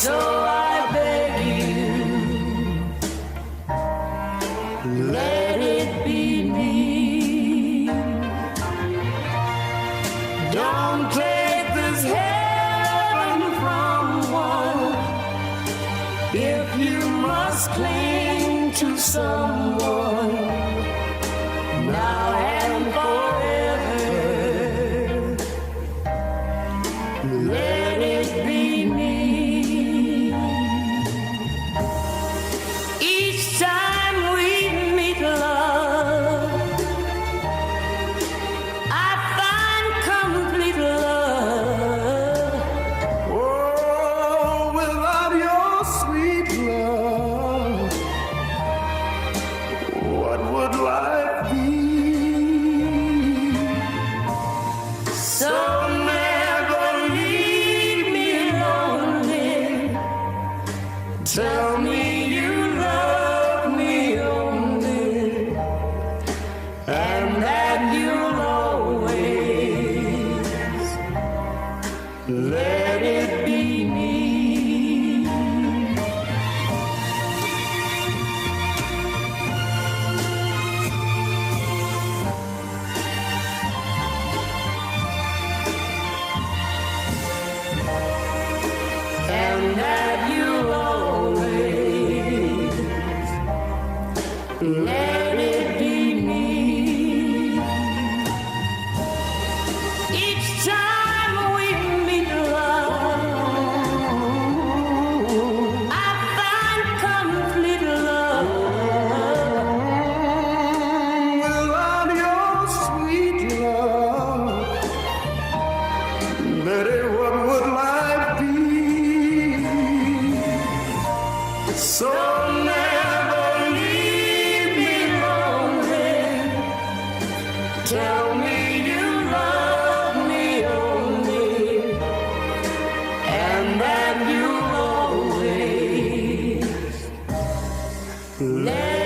So I beg you, let it be me. Don't take this heaven from one if you must cling to someone now and forever. Let it be me. Each time we meet, love, I find complete love. Oh, without your sweet love, what would life be? So never leave me lonely. Tell me you love me only, and that you'll always let it be me. And that you'll always let it be me. Each time we meet, love, I find complete love. Without your sweet love, Betty, what would life be? So Never leave me lonely. Tell me you love me only, and that you'll always let